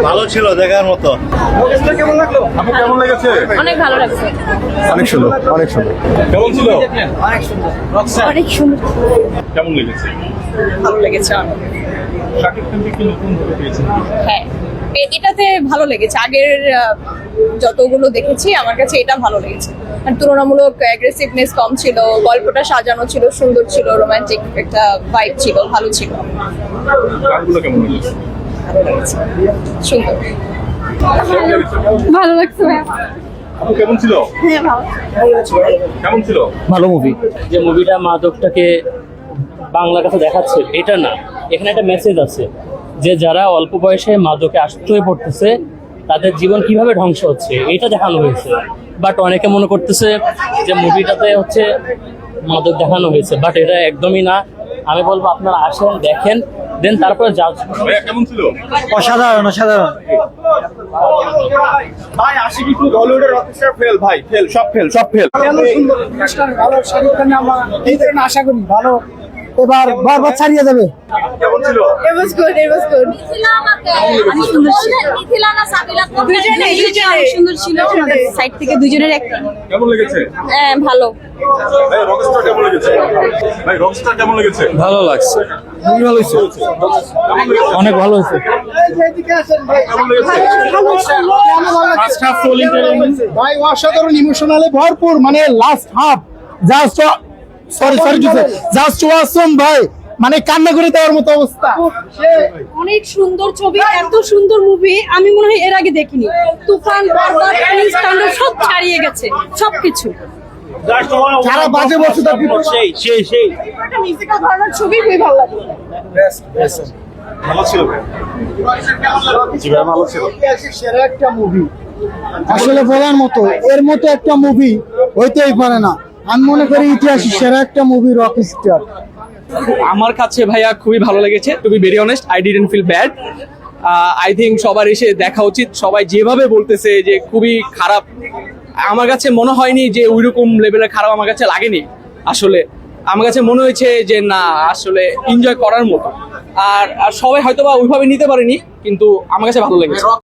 ভালো ছিল, দেখার মতো। কেমন লাগলো? আপু কেমন লেগেছে? অনেক ভালো লাগছে। অনেক সুন্দর, অনেক সুন্দর। কেমন ছিল? অনেক সুন্দর। অনেক সুন্দর। কেমন লেগেছে? ভালো লেগেছে অনেক। শাকিব খানকে কি নতুন ভাবে পেয়েছেন? হ্যাঁ, এটাতে ভালো লেগেছে। আগের যতগুলো দেখেছি আমার কাছে এটা ভালো লেগেছে। আর তুলনামূলক অ্যাগ্রেসিভনেস কম ছিল, গল্পটা সাজানো ছিল, সুন্দর ছিল, রোমান্টিক একটা ভাইব ছিল, ভালো ছিল। গানগুলো কেমন লেগেছে? ভালো লেগেছে, সুন্দর। ভালো লাগছে। আপু কেমন ছিল? হ্যাঁ, ভালো। কেমন ছিল? ভালো মুভি। যে মুভিটা মাদকটাকে বাংলার কাছে দেখাচ্ছে এটা না, এখানে একটা মেসেজ আছে যে যারা অল্প বয়সে মাদকে আসক্ত হয়ে পড়তেছে তাদের জীবন কিভাবে ধ্বংস হচ্ছে এটা দেখানো হয়েছে। বাট অনেকে মনে করতেছে যে মুভিটাতে হচ্ছে মাদক দেখানো হয়েছে, বাট এটা একদমই না। আমি বলবো আপনারা আসেন, দেখেন, দেন তারপরে জাজ। ভাইয়া কেমন ছিল? অসাধারণ, অসাধারণ। ভাই আশিকি টু বলিউডের রকস্টার ফেল, ভাই ফেল, সব ফেল, সব ফেল। ভালো শাকিব খান, আমরা এই ধরনের আশা করি ভালো এবার বারবার ছাড়িয়ে যাবে। কেমন ছিল? It was good, it was good. অনেক সুন্দর ছিল। দুজনেই সুন্দর ছিল। আমাদের সাইড থেকে দুজনের অ্যাক্টিং কেমন লেগেছে? ভালো। ভাই রকস্টার কেমন লেগেছে? ভাই রকস্টার কেমন লেগেছে? ভালো লাগছে, খুবই ভালো হয়েছে। অনেক ভালো হয়েছে। কেমন লেগেছে? ফার্স্ট হাফ ফুল এন্টারটেইনমেন্ট, ভাই অসাধারণ ইমোশনালে ভরপুর, মানে লাস্ট হাফ জাস্ট জাস্ট ওয়াসম ভাই, মানে কান্না করে দেওয়ার মতো অবস্থা। অনেক সুন্দর ছবি, এত সুন্দর মুভি আমি মনে হয় এর আগে দেখিনি। তুফান, বরবাদ, প্রিন্স, তাণ্ডব সব ছাড়িয়ে গেছে, সবকিছু। যারা বাজে বলছে তার একটা মিউজিক্যাল ধরনের ছবি খুবই ভালো লাগে। ভালো ছিল ভাই। জি ভাই ভালো ছিল। সেরা একটা মুভি আসলে বলার মতো, এর মতো একটা মুভি হইতেই পারে না। আমি মনে করি ইতিহাসের সেরা একটা মুভি রকস্টার। আমার কাছে ভাইয়া খুবই ভালো লেগেছে। To be very honest, I didn't feel bad. I think সবার এসে দেখা উচিত। সবাই যেভাবে বলতেছে যে খুবই খারাপ, আমার কাছে মনে হয়নি যে ওইরকম লেভেলের খারাপ আমার কাছে লাগেনি। আসলে আমার কাছে মনে হয়েছে যে না, আসলে এনজয় করার মতো। আর সবাই হয়তোবা ওইভাবে নিতে পারেনি, কিন্তু আমার কাছে ভালো লেগেছে।